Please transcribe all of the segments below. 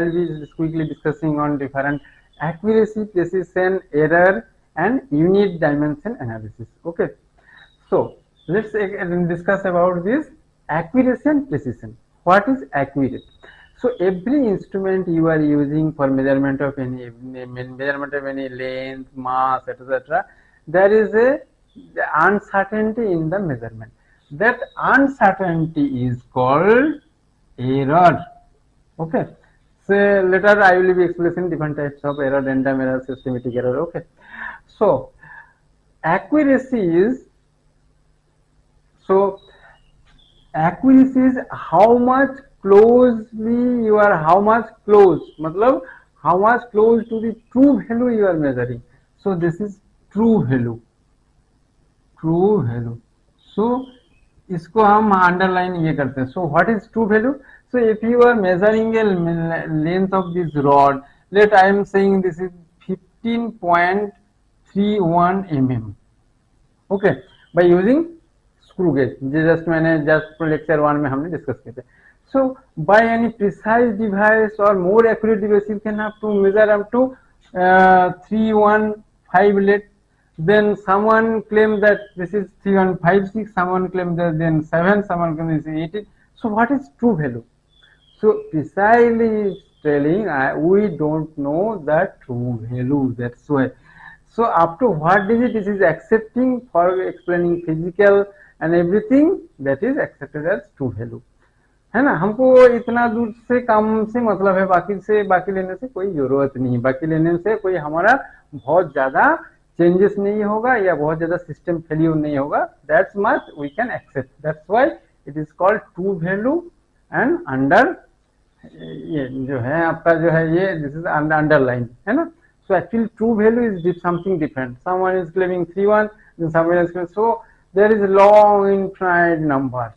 I'll be quickly discussing on different accuracy, precision, error, and unit dimension analysis. Okay, so let's discuss about this accuracy and precision. What is accurate? So every instrument you are using for measurement of any length, mass, etc., there is a uncertainty in the measurement. That uncertainty is called error. Okay, so later I will be explaining different types of error, random error, systematic error. Okay, so accuracy is how much closely you are, how much close, मतलब how much close to the true value you are measuring. So this is true value. So इसको हम underline ये करते हैं. So what is true value? So if you are measuring a length of this rod, let I am saying this is 15.31 mm. Okay, by using screw gauge, just मैंने just lecture 1 में हमने discuss किए थे. So by any precise device or more accurate device you can have to measure up to 315 let. Then someone claim that this is 3156, someone claim that then 7, someone claim this is 18. So what is true value? So precisely telling we don't know the true value. That's why. So up to what digit this is accepting for explaining physical and everything, that is accepted as true value. है ना, हमको इतना दूर से कम से मतलब है, बाकी लेने से कोई जरूरत नहीं. बाकी लेने से कोई हमारा बहुत ज्यादा चेंजेस नहीं होगा या बहुत ज्यादा सिस्टम फेल्यूर नहीं होगा. That's much we can accept. That's why it is called true value. And under ये जो है आपका जो है ये दिस इज अंडरलाइन, है ना. So actually true value is something different. Someone is claiming 31, then someone is claiming, so there is long infinite numbers.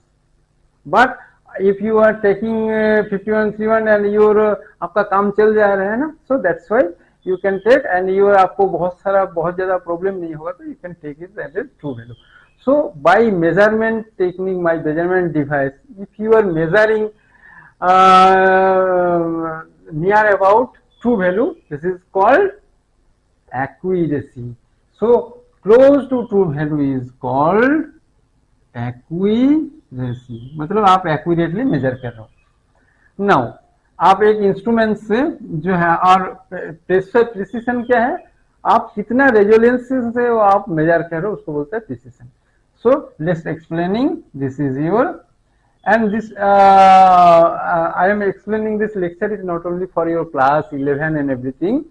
But if you are taking 5131 and your आपका काम चल जा रहा है ना, so that's why you can take and you आपको बहुत ज्यादा प्रॉब्लम नहीं होगा, तो you can take it as a true value. So by measurement technique, my measurement device, if you are measuring near about true value, this is called accuracy. So close to true value is called accuracy. मतलब आप accurately measure कर रहे हो. Now आप एक instrument से जो है, और प्रिसिशन क्या है, आप कितना रेजोल्यूशन से आप मेजर कर रहे हो उसको बोलते हैं precision. So let's explaining. This is your and this I am explaining this lecture is not only for your class 11 and everything,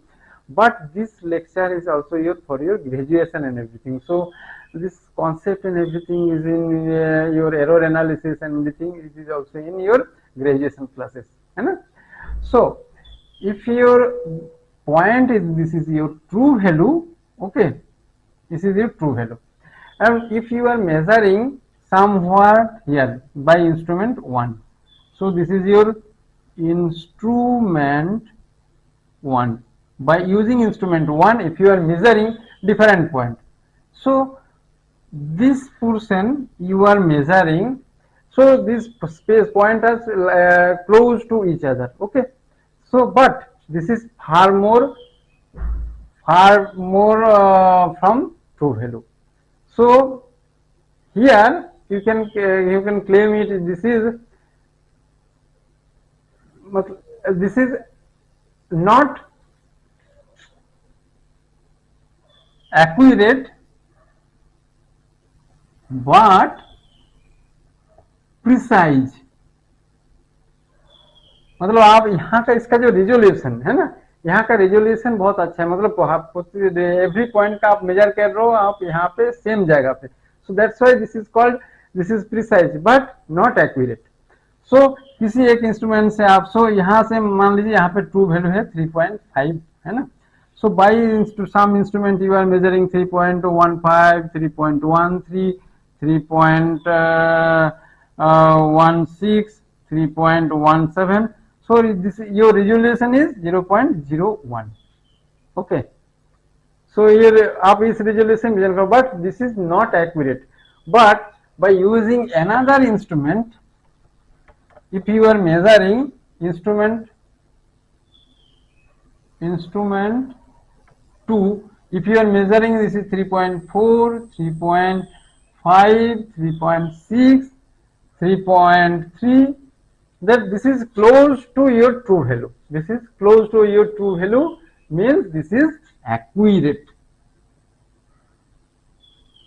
but this lecture is also for your graduation and everything. So this concept and everything is in your error analysis and everything, it is also in your graduation classes, है ना. So if your point is this is your true value, okay, this is your true value, and if you are measuring somewhere here by instrument 1, so this is your instrument 1. By using instrument 1, if you are measuring different point, so this portion you are measuring, so this space pointers close to each other. Okay, so but this is far more from true value. So here you can claim it, this is not accurate but precise. मतलब आप यहाँ का इसका जो resolution है ना, यहाँ का रिजोल्यूशन बहुत अच्छा है. मतलब आप एवरी पॉइंट का आप मेजर कर रहे हो, आप यहाँ पे सेम जगह पे. So that's why this is called, this is precise but not accurate. So किसी एक इंस्ट्रूमेंट से आप, सो यहाँ से मान लीजिए यहाँ पे ट्रू वैल्यू है 3.5, है ना. So by some instrument you are measuring 3.15, 3.13, 3.16, 3.17. So this your resolution is 0.01. Okay, so here आप इस resolution measure करो, but this is not accurate. But by using another instrument, if you are measuring instrument instrument 2, if you are measuring this is 3.4, 3.5, 3.6, 3.3, that this is close to your true value. This is close to your true value means this is accurate.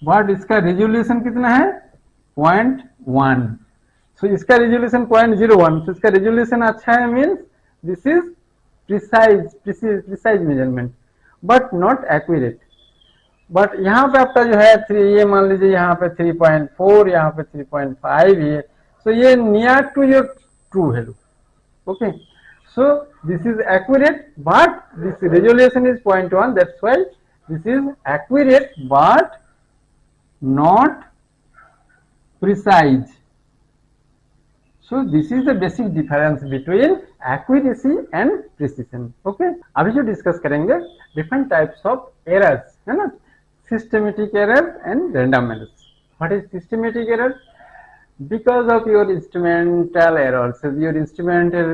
But इसका resolution कितना है 0.1. सो इसका resolution 0.01. तो इसका resolution अच्छा है means this is precise measurement but not accurate. But यहाँ पे आपका जो है ये मान लीजिए यहाँ पे 3.4, यहाँ पे 3.5 ये, सो ये near to your true value. Okay, so this is accurate but this resolution is 0.1. That's why this is accurate but not precise. So this is the basic difference between accuracy and precision. Okay, अभी जो discuss करेंगे different types of errors है ना, systematic errors and random errors. What is systematic error? Because of your instrumental errors, so your instrumental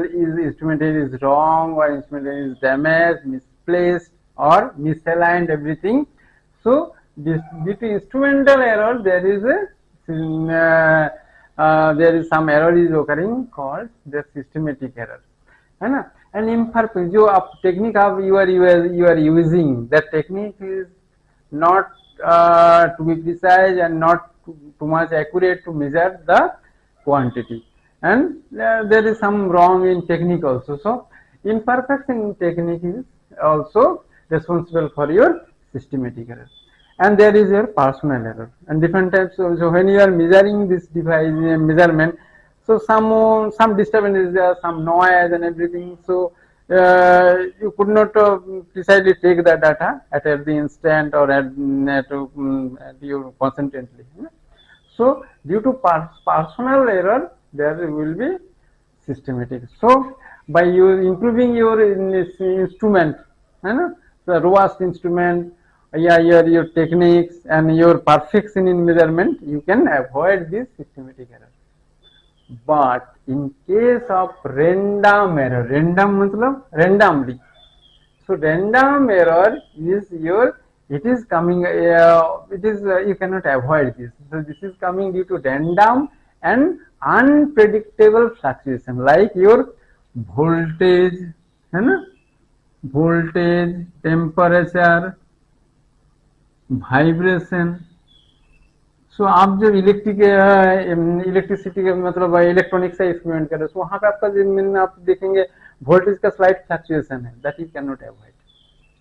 is wrong or instrumental is damaged, misplaced or misaligned everything. So due to instrumental error there is some error is occurring called the systematic error है ना. and imperfect जो आप technique आप you are using, that technique is not to be precise and not too much accurate to measure the quantity, and there is some wrong in technique also. So imperfection in technique is also responsible for your systematic error. And there is your personal error and different types of, so when you are measuring this device measurement, so some disturbance is there, some noise and everything, so you could not precisely take the data at the instant or at your constantly. So due to personal error there will be systematic. So by you improving your instrument, the robust instrument, your techniques and your perfection in measurement, you can avoid this systematic error. But in case of random error, random matlab randomly, so random error is your, it is coming, it is you cannot avoid this. So this is coming due to random and unpredictable fluctuation, like your voltage है ना, voltage, temperature, vibration. सो आप जब electricity के मतलब electronics से experiment कर रहे हो, वहां पे आपका आप देखेंगे वोल्टेज का स्लाइट फ्लक्चुएशन है, that you can not avoid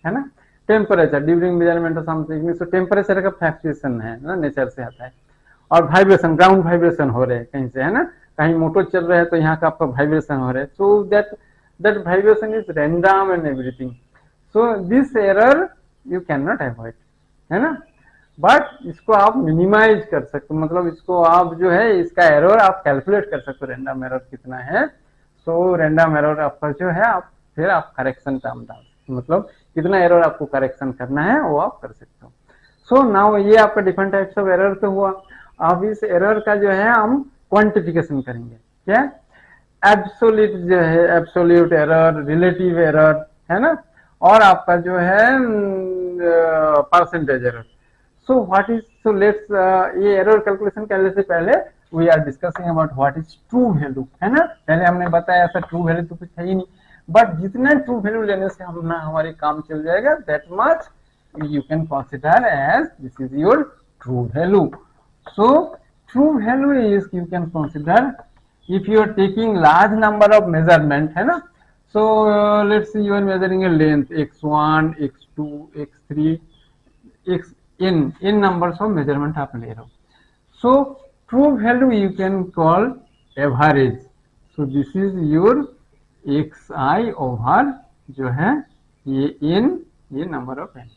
है ना. Temperature during measurement of something, so temperature का फ्लक्चुएशन है ना, नेचर से आता है. और वाइब्रेशन, ग्राउंड वाइब्रेशन हो रहे हैं कहीं से है ना, कहीं मोटर चल रहा है तो यहाँ का आपका वाइब्रेशन हो रहा है. So that vibration is random and everything. So this error you can not avoid है ना, बट इसको आप मिनिमाइज कर सकते हो, मतलब इसको आप जो है इसका एरर आप कैलकुलेट कर सकते हो, रैंडम एरर कितना है. सो रैंडम एरर आपका जो है आप फिर आप करेक्शन टर्म डाल, मतलब कितना एरर आपको करेक्शन करना है वो आप कर सकते हो. सो नाउ ये आपका डिफरेंट टाइप्स ऑफ एरर तो हुआ. अब इस एरर का जो है हम क्वांटिफिकेशन करेंगे. क्या एब्सोल्यूट जो है, एब्सोल्यूट एरर, रिलेटिव एरर है ना, और आपका जो है percentage error. So what is, so let's ये एरर कैलकुलेशन करने से पहले we are discussing about what is true value है ना. पहले हमने बताया ऐसा ट्रू वैल्यू तो कुछ है ही नहीं, बट जितना ट्रू वैल्यू लेने से हम ना हमारे काम चल जाएगा, that much you can consider as this is your true value. So true value is you can consider if you are taking large number of measurement है ना. So let's say you are measuring a length x1, x2, x3, n numbers of measurement आप ले रहे हो. So true value you can call average. So this is your xi over जो है ये n, ये number of n.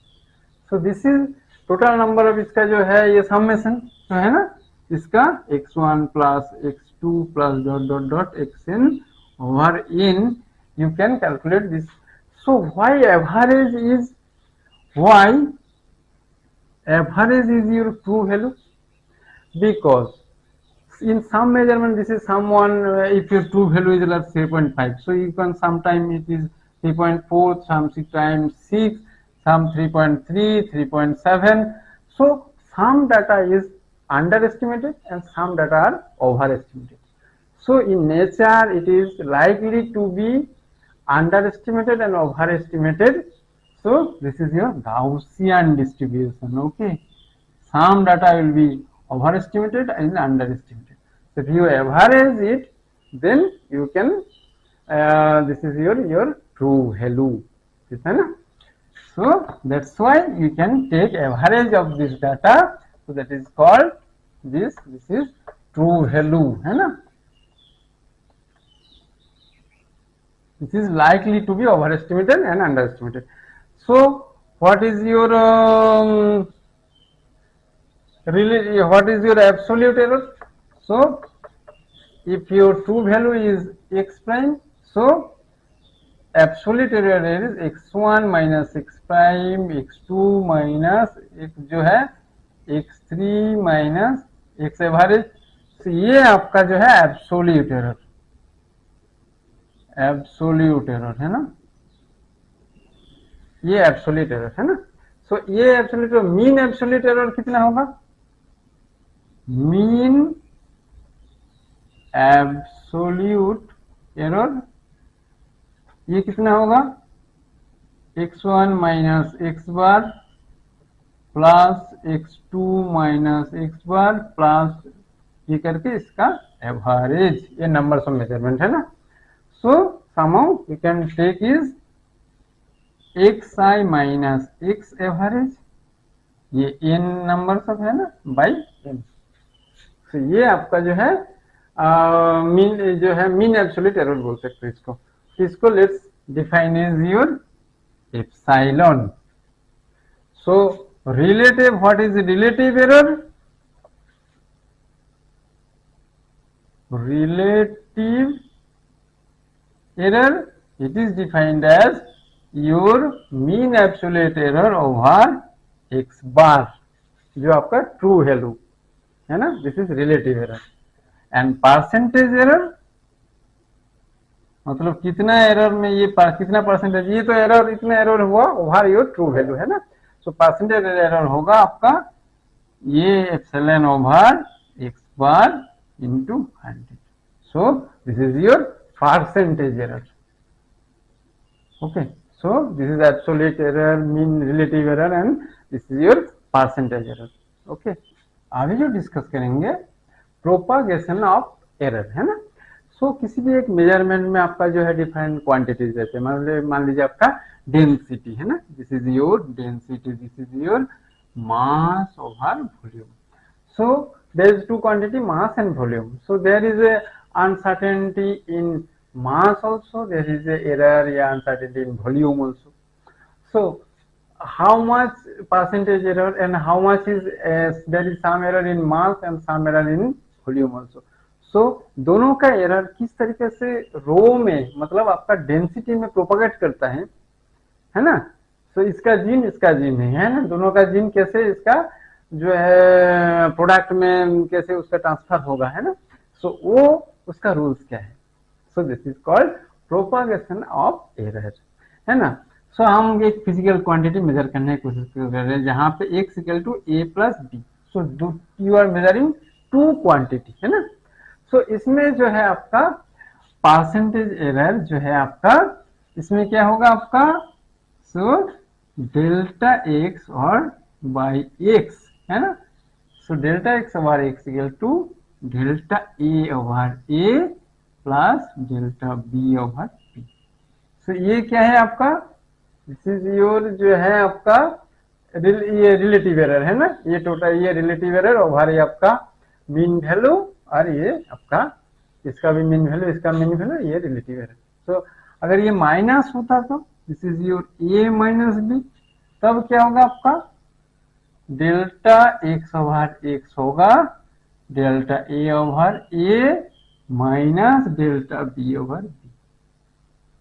So this is total number of इसका जो है ये summation तो है ना, इसका x1 plus x2 plus dot dot dot xn over n, you can calculate this. So why average is your true value? Because in some measurement this is someone if your true value is like 3.5, so you can sometime it is 3.4, some 6, some 3.3, 3.7. So some data is underestimated and some data are overestimated. So in nature it is likely to be underestimated and overestimated. So this is your Gaussian distribution. Okay, some data will be overestimated and underestimated. So if you average it, then you can this is your true value. So that's why you can take average of this data. So that is called this is true value, है ना? This is likely to be overestimated and underestimated. So what is your really what is your absolute error? So if your true value is x prime, so absolute error is x1 minus x prime, x2 minus x जो है x3 minus x average. तो ये आपका जो है absolute error है ना, ये एब्सोल्यूट एरर है ना. सो ये एब्सोल्यूट मीन एब्सोल्यूट एरर कितना होगा? मीन एब्सोल्यूट एरर ये कितना होगा? x1 माइनस एक्स बार प्लस x2 माइनस एक्स बार प्लस ये करके इसका एवरेज, ये नंबर्स ऑफ मेजरमेंट है ना. सो somehow you can take is xi minus x average, ये n नंबर्स ऑफ है ना बाई n. तो ये आपका जो है मीन एब्सोल्यूट एरर बोल सकते हो इसको. इसको let's define is your epsilon. So relative, what is relative error? Relative error, it is defined as your mean absolute error over x bar, जो आपका ट्रू वैल्यू है ना. This is relative error. And percentage error मतलब कितना error में ये कितना percentage, ये तो एरर इतना एरर हुआ ओवर योर ट्रू वैल्यू है ना. सो परसेंटेज एरर होगा आपका ये epsilon over x bar into 100. So this is your percentage error. Okay, so this is absolute error, mean relative error and this is your percentage error. Okay, अभी जो discuss करेंगे propagation of error है ना. सो किसी भी एक measurement में आपका जो है डिफरेंट क्वांटिटीज रहते हैं. मान लीजिए आपका डेंसिटी है ना, this is your density, this is your mass over volume. So there is two quantity, mass and volume. So there is a uncertainty in mass also, there is a error, yeah, uncertainty in volume also. So how much percentage error and how much is there is some error in mass and some error in volume also. So दोनों का error किस तरीके से रो में मतलब आपका density में propagate करता है ना. सो इसका जीन है ना, दोनों का जीन कैसे इसका जो है प्रोडक्ट में कैसे उसका ट्रांसफर होगा है ना. सो वो उसका रूल्स क्या है. सो this is called propagation of error है ना. सो हम एक फिजिकल क्वांटिटी मेजर करने की कोशिश कर रहे हैं जहां पे x equal to a plus B. So you are measuring two quantity है ना. सो इसमें जो है आपका परसेंटेज एरर जो है आपका इसमें क्या होगा आपका. सो डेल्टा एक्स और बाई एक्स है ना. So delta X over X equal to delta A over A plus delta B over B. So ये क्या है आपका, दिस इज योर जो है आपका ये रिलेटिव एरर है ना. ये टोटल ये रिलेटिव एरर ओवर ये आपका मीन वैल्यू और ये आपका इसका भी मीन वैल्यू, इसका मीन वैल्यू, ये रिलेटिव एरर. सो अगर ये माइनस होता तो this is your A minus B, तब क्या होगा आपका डेल्टा एक्स ओवर एक्स होगा delta A over A minus delta B over B,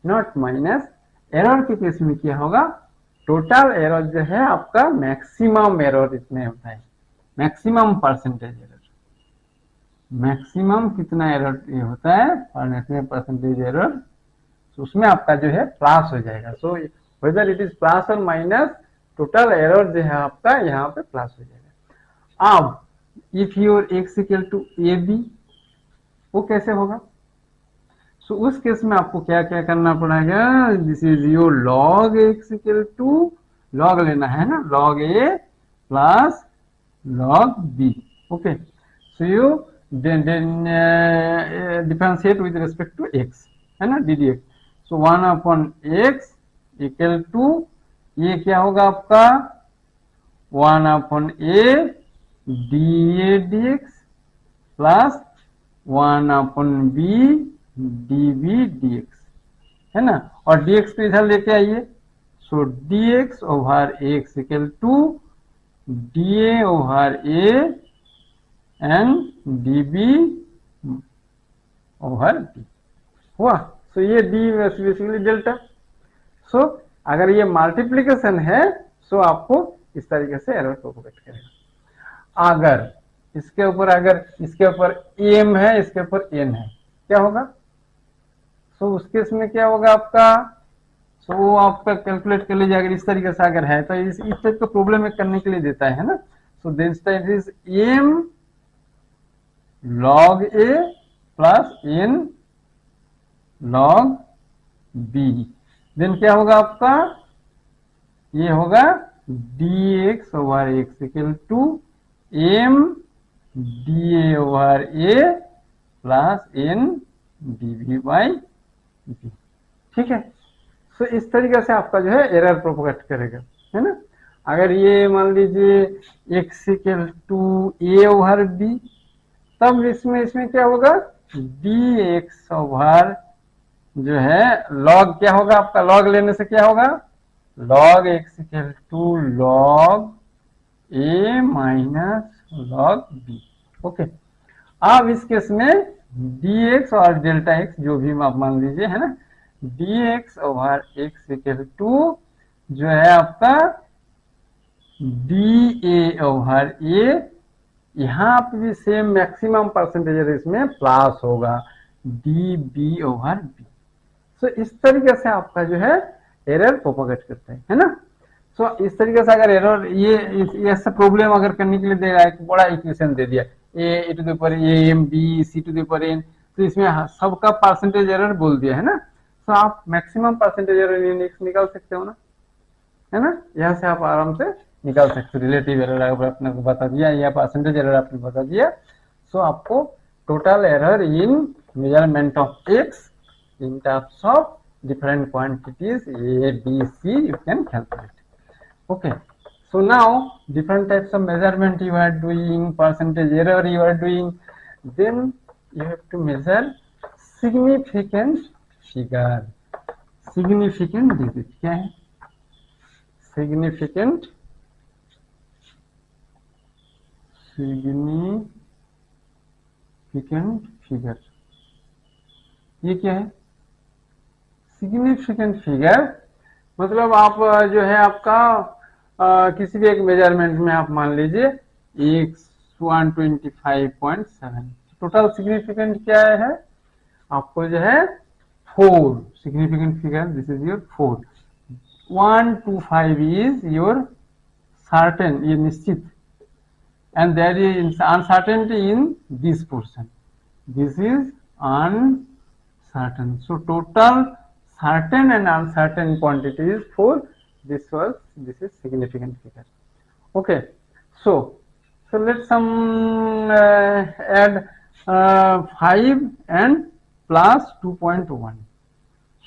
not minus. Error के केस में क्या होगा, टोटल एरर जो है आपका मैक्सिमम एरर इसमें होता है, मैक्सिमम परसेंटेज एरर. मैक्सिमम कितना एरर ये होता है और इसमें परसेंटेज एरर तो उसमें आपका जो है प्लस हो जाएगा। So whether it is plus और माइनस, टोटल एरर जो है आपका यहाँ पे प्लस हो जाएगा। अब if your x equal to A B, वो कैसे होगा? सो उस केस में आपको क्या क्या करना पड़ेगा? This is your log x equal to, log लेना है ना, log a plus log b। Okay, so you then differentiate with respect to x, है ना, D D X. So 1/x equal to, ये क्या होगा आपका 1/a D D X plus 1/b D B D X, है ना। और dx को इधर लेके आइए, so dx over x equal to dA over a and dB over b हुआ। सो ये d बेसिकली डेल्टा। सो अगर ये मल्टीप्लिकेशन है, सो आपको इस तरीके से एरर प्रोपोगेट करेगा। अगर इसके ऊपर, अगर इसके ऊपर m है, इसके ऊपर n है, क्या होगा? सो उस केस में क्या होगा आपका? सो वो आपका कैलकुलेट कर लीजिए। अगर इस तरीके से अगर है तो इस टाइप का प्रॉब्लम में करने के लिए देता है ना। So this type is m log a plus n log b। Then क्या होगा आपका? ये होगा dx over x equal to m dA over a plus n dB by b। ठीक है। सो इस तरीके से आपका जो है एरर प्रोपोगेट करेगा, है ना। अगर ये मान लीजिए x equal to a over b, तब इसमें क्या होगा? dx ओवर जो है log क्या होगा आपका? log लेने से क्या होगा? log x equal to log a minus log b। Okay, अब इस केस में dx और डेल्टा x जो भी आप मान लीजिए, है ना, dx over x equal to जो है आपका dA ओवर a, यहाँ पे भी सेम मैक्सिमम परसेंटेज इसमें प्लस होगा dB ओवर b। सो इस तरीके से आपका जो है एरर प्रोपोगेट करते हैं, है ना। सो इस तरीके से अगर एरर ये ऐसा प्रॉब्लम अगर करने के लिए देगा, एक बड़ा इक्वेशन दे दिया A to the power A M B C to the power N, तो इसमें सबका परसेंटेज एरर बोल दिया, है ना। सो आप मैक्सिमम परसेंटेज एरर निकाल सकते हो ना, है ना। यहाँ से आप आराम से निकाल सकते हो। रिलेटिव एरर अगर आपने बता दिया या परसेंटेज एरर आपने बता दिया, सो आपको total error in measurement of x in terms of different quantities a b c you can calculate. Okay, so now different types of measurement you are doing, percentage error you are doing, then you have to measure significant figure। significant digit क्या है? significant figure ये क्या है? Significant figure मतलब आप जो है आपका किसी भी एक मेजरमेंट में आप मान लीजिए 125.7, टोटल सिग्निफिकेंट क्या है आपको जो है 4 significant figure, this is your 4। 125 is your certain, ये निश्चित, and there is uncertainty in this portion, this is uncertain. So total certain and uncertain quantities for this is significant figure। okay, so let's add 5 and plus 2.1,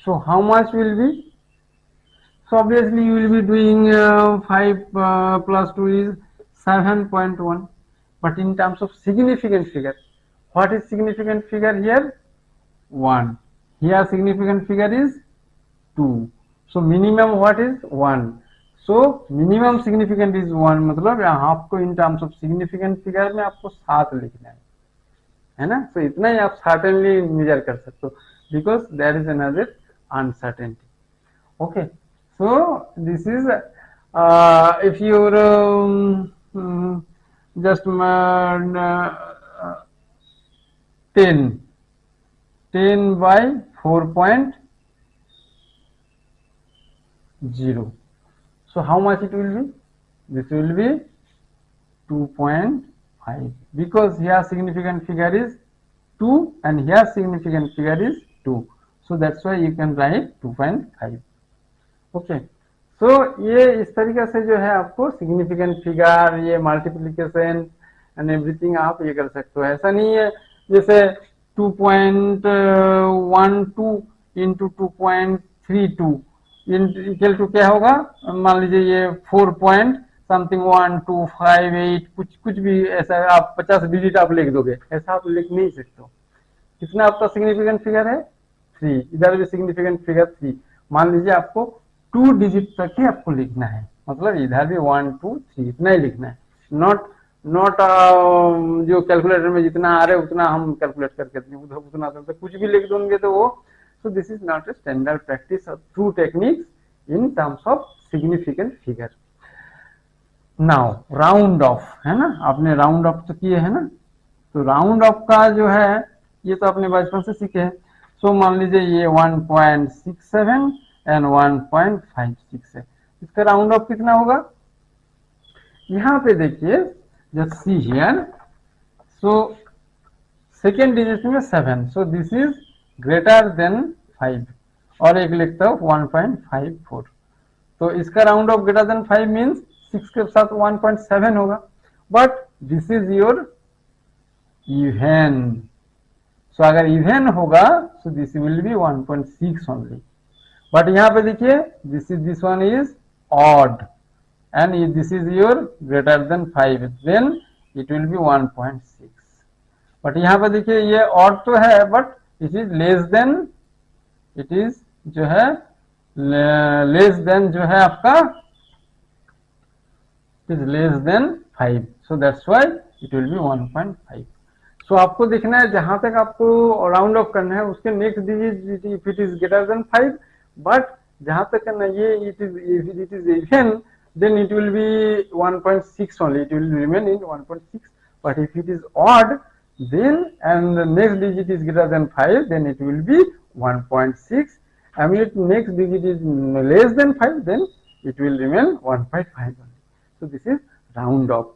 so how much will be? So obviously you will be doing 5 plus 2 is 7.1, but in terms of significant figure, what is significant figure here? 1, here significant figure is 2, so minimum what is 1, so minimum significant is 1, मतलब यहाँ आपको in terms of significant figure में आपको 7 लिखना है ना। so इतना ही आप certainly measure कर सकते हो because there is another uncertainty। okay, so this is if you just 10 by 4.5, 0. So how much it will be? This will be 2.5, because here significant figure is 2 and here significant figure is 2. So that's why you can write 2.5. Okay, सो ये इस तरीके से जो है आपको significant figure, ये multiplication and everything आप ये कर सकते हो। ऐसा नहीं है जैसे 2.12 इंटू 2.32 इक्वल टू क्या होगा, मान लीजिए ये 4 पॉइंट समथिंग 1258 कुछ भी ऐसा आप 50 डिजिट आप लिख दोगे, ऐसा आप लिख नहीं सकते हो। कितना आपका सिग्निफिकेंट फिगर है? 3। इधर भी सिग्निफिकेंट फिगर 3। मान लीजिए आपको 2 डिजिट तक ही आपको लिखना है, मतलब इधर भी 1 2 3 इतना ही लिखना है, नॉट जो कैलकुलेटर में जितना आ रहा है उतना हम कैलकुलेट करके उतना तो कुछ भी लिख दोगे तो वो। सो this is not a standard practice of true techniques in terms of significant figure. Now round of है ना, आपने राउंड ऑफ तो किए है ना, तो राउंड ऑफ का जो है ये तो आपने बचपन से सीखे हैं। सो मान लीजिए ये 1.67 एंड 1.56 है, इसका राउंड ऑफ कितना होगा? यहाँ पे देखिए just see here, so second digit में 7, so this is greater than 5, और एक लिखता हूँ 1.54, तो इसका round off greater than 5 means 6 के साथ 1.7 होगा, but this is your even. So अगर इवन होगा so this will be 1.6 only, but यहाँ पे देखिए this one is odd and this is your greater than 5, then it will be 1.6। But यहाँ पे देखिए ये ऑड तो है but it is less than, it is जो है लेस देन जो है आपका is less than 5, so that's why it will B 1.5। सो आपको देखना है जहां तक आपको राउंड ऑफ करना है उसके next digit if it is greater than 5, but जहां तक करना ये it is even, then it will be 1.6 only, it will remain in 1.6, but if it is odd then and the next digit is greater than 5 then it will be 1.6, and if next digit is less than 5 then it will remain 1.5 only. So this is round off.